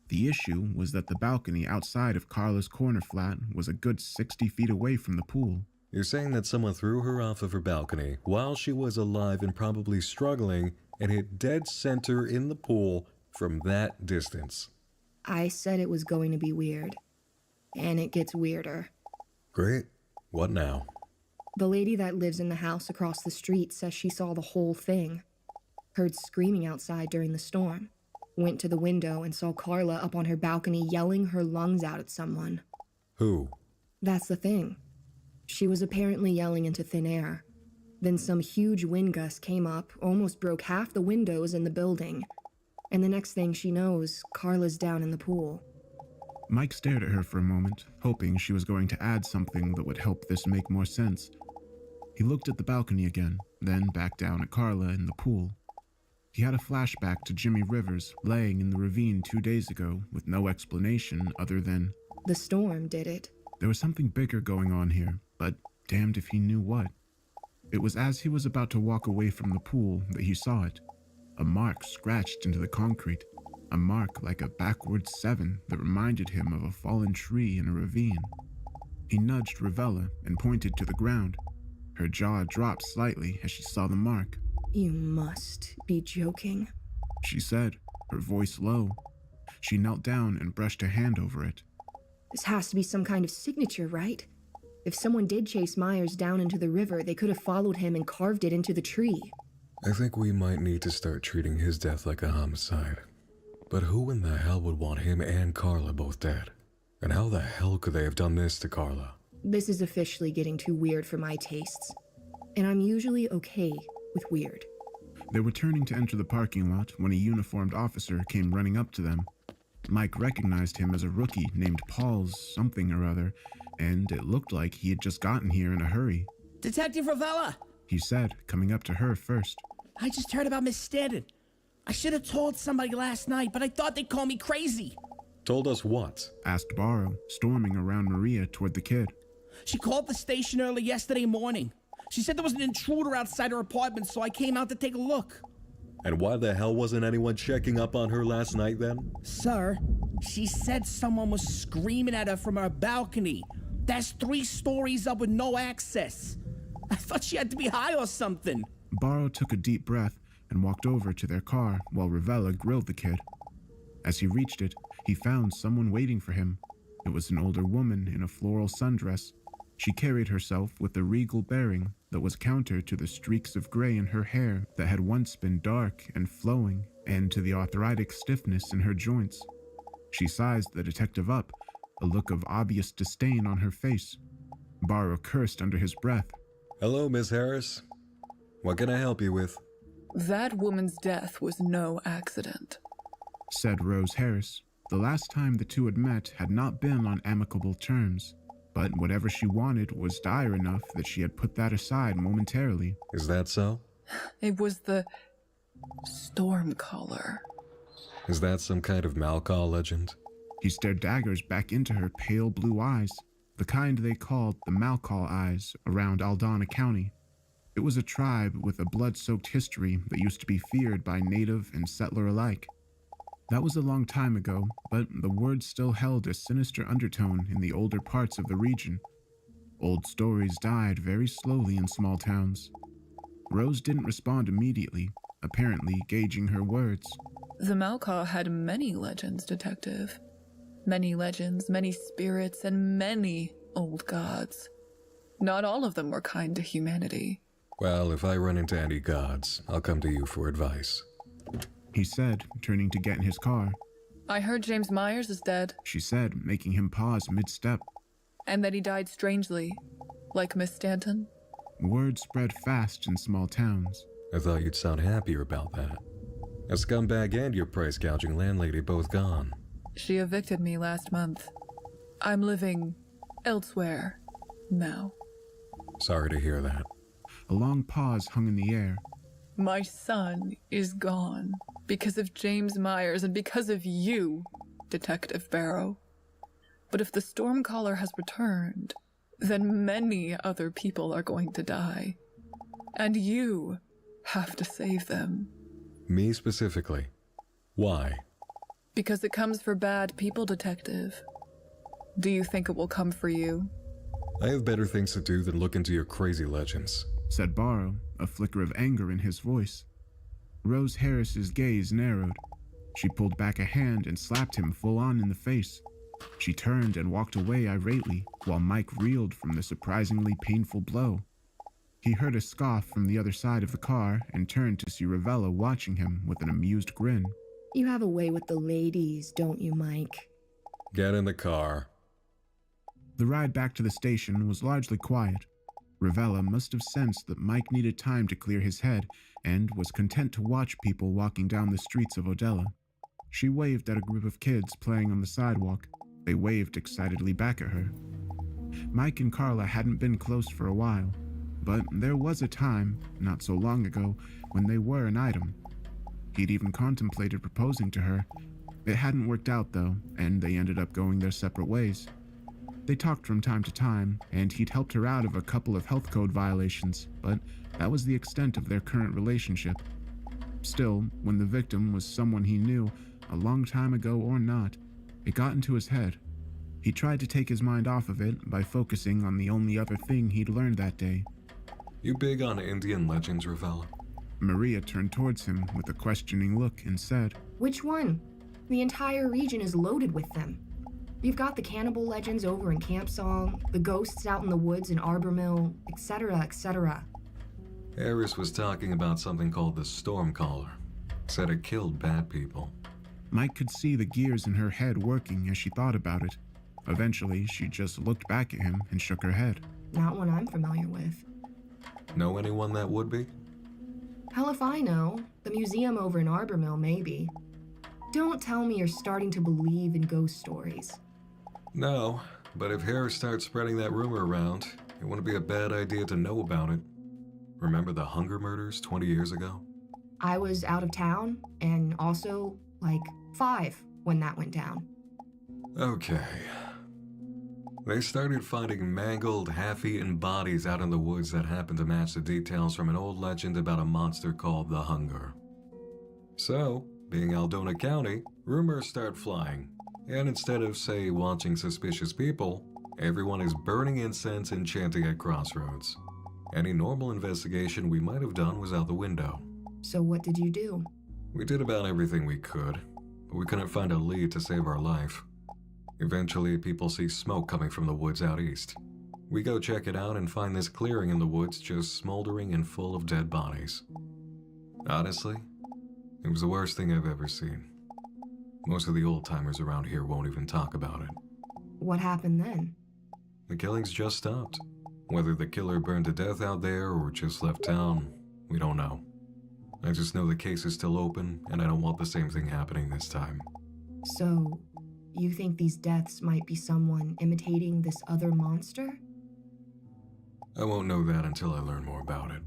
S1: The issue was that the balcony outside of Carla's corner flat was a good 60 feet away from the pool.
S5: You're saying that someone threw her off of her balcony while she was alive and probably struggling and hit dead center in the pool from that distance.
S6: I said it was going to be weird. And it gets weirder.
S5: Great. What now?
S6: The lady that lives in the house across the street says she saw the whole thing. Heard screaming outside during the storm. Went to the window and saw Carla up on her balcony yelling her lungs out at someone.
S5: Who?
S6: That's the thing. She was apparently yelling into thin air. Then some huge wind gust came up, almost broke half the windows in the building. And the next thing she knows, Carla's down in the pool.
S1: Mike stared at her for a moment, hoping she was going to add something that would help this make more sense. He looked at the balcony again, then back down at Carla in the pool. He had a flashback to Jimmy Rivers laying in the ravine 2 days ago with no explanation other than,
S6: The storm did it.
S1: there was something bigger going on here, but damned if he knew what. It was as he was about to walk away from the pool that he saw it. A mark scratched into the concrete. A mark like a backward 7 that reminded him of a fallen tree in a ravine. He nudged Ravella and pointed to the ground. Her jaw dropped slightly as she saw the mark.
S6: You must be joking.
S1: She said, her voice low. She knelt down and brushed a hand over it.
S6: This has to be some kind of signature, right? If someone did chase Myers down into the river, they could have followed him and carved it into the tree.
S5: I think we might need to start treating his death like a homicide. But who in the hell would want him and Carla both dead? And how the hell could they have done this to Carla?
S6: This is officially getting too weird for my tastes. And I'm usually okay with weird.
S1: They were turning to enter the parking lot when a uniformed officer came running up to them. Mike recognized him as a rookie named Paul's something or other, and it looked like he had just gotten here in a hurry.
S7: Detective Ravella,
S1: He said, coming up to her first.
S7: I just heard about Miss Stanton. I should have told somebody last night, but I thought they'd call me crazy.
S5: Told us what?
S1: Asked Barrow, storming around Maria toward the kid.
S7: She called the station early yesterday morning. She said there was an intruder outside her apartment, so I came out to take a look.
S5: And why the hell wasn't anyone checking up on her last night then?
S7: Sir, she said someone was screaming at her from her balcony. That's 3 stories up with no access. I thought she had to be high or something.
S1: Barrow took a deep breath and walked over to their car while Ravella grilled the kid. As he reached it, he found someone waiting for him. It was an older woman in a floral sundress. She carried herself with a regal bearing that was counter to the streaks of gray in her hair that had once been dark and flowing, and to the arthritic stiffness in her joints. She sized the detective up, a look of obvious disdain on her face. Barrow cursed under his breath.
S5: Hello, Miss Harris. What can I help you with?
S8: That woman's death was no accident.
S1: Said Rose Harris. The last time the two had met had not been on amicable terms, but whatever she wanted was dire enough that she had put that aside momentarily.
S5: Is that so?
S8: It was the storm caller.
S5: Is that some kind of Malcall legend?
S1: He stared daggers back into her pale blue eyes, the kind they called the Malcall eyes around Aldana County. It was a tribe with a blood-soaked history that used to be feared by native and settler alike. That was a long time ago, but the word still held a sinister undertone in the older parts of the region. Old stories died very slowly in small towns. Rose didn't respond immediately, apparently gauging her words.
S8: The Malkaw had many legends, Detective. Many legends, many spirits, and many old gods. Not all of them were kind to humanity.
S5: Well, if I run into any gods, I'll come to you for advice.
S1: He said, turning to get in his car.
S8: I heard James Myers is dead,
S1: She said, making him pause mid-step.
S8: and that he died strangely, like Miss Stanton.
S1: Word spread fast in small towns.
S5: I thought you'd sound happier about that. A scumbag and your price-gouging landlady both gone.
S8: She evicted me last month. I'm living elsewhere now.
S5: Sorry to hear that.
S1: A long pause hung in the air.
S8: My son is gone because of James Myers and because of you, Detective Barrow. But if the Stormcaller has returned, then many other people are going to die. And you have to save them.
S5: Me specifically. Why?
S8: Because it comes for bad people, Detective. Do you think it will come for you?
S5: I have better things to do than look into your crazy legends.
S1: Said Barrow, a flicker of anger in his voice. Rose Harris's gaze narrowed. She pulled back a hand and slapped him full on in the face. She turned and walked away irately, while Mike reeled from the surprisingly painful blow. He heard a scoff from the other side of the car and turned to see Ravella watching him with an amused grin.
S6: You have a way with the ladies, don't you, Mike?
S5: Get in the car.
S1: The ride back to the station was largely quiet. Ravella must have sensed that Mike needed time to clear his head and was content to watch people walking down the streets of Odella. She waved at a group of kids playing on the sidewalk. They waved excitedly back at her. Mike and Carla hadn't been close for a while, but there was a time, not so long ago, when they were an item. He'd even contemplated proposing to her. It hadn't worked out though, and they ended up going their separate ways. They talked from time to time, and he'd helped her out of a couple of health code violations, but that was the extent of their current relationship. Still, when the victim was someone he knew, a long time ago or not, it got into his head. He tried to take his mind off of it by focusing on the only other thing he'd learned that day.
S5: You big on Indian legends, Ravella?
S1: Maria turned towards him with a questioning look and said,
S6: Which one? The entire region is loaded with them. You've got the cannibal legends over in Camp Song, the ghosts out in the woods in Arbor Mill, etc., etc.
S5: Harris was talking about something called the Stormcaller. Said it killed bad people.
S1: Mike could see the gears in her head working as she thought about it. Eventually, she just looked back at him and shook her head.
S6: Not one I'm familiar with.
S5: Know anyone that would be?
S6: Hell if I know. The museum over in Arbor Mill, maybe. Don't tell me you're starting to believe in ghost stories.
S5: No, but if Harris starts spreading that rumor around, it wouldn't be a bad idea to know about it. Remember the Hunger murders 20 years ago?
S6: I was out of town, and also, 5 when that went down.
S5: Okay. They started finding mangled, half-eaten bodies out in the woods that happened to match the details from an old legend about a monster called the Hunger. So, being Aldona County, rumors start flying. And instead of, say, watching suspicious people, everyone is burning incense and chanting at crossroads. Any normal investigation we might have done was out the window.
S6: So what did you do?
S5: We did about everything we could, but we couldn't find a lead to save our life. Eventually, people see smoke coming from the woods out east. We go check it out and find this clearing in the woods just smoldering and full of dead bodies. Honestly, it was the worst thing I've ever seen. Most of the old-timers around here won't even talk about it.
S6: What happened then?
S5: The killings just stopped. Whether the killer burned to death out there or just left town, we don't know. I just know the case is still open, and I don't want the same thing happening this time.
S6: So, you think these deaths might be someone imitating this other monster?
S5: I won't know that until I learn more about it.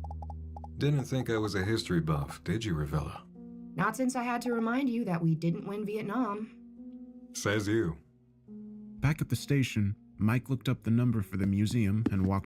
S5: Didn't think I was a history buff, did you, Ravella?
S6: Not since I had to remind you that we didn't win Vietnam.
S5: Says you.
S1: Back at the station, Mike looked up the number for the museum and walked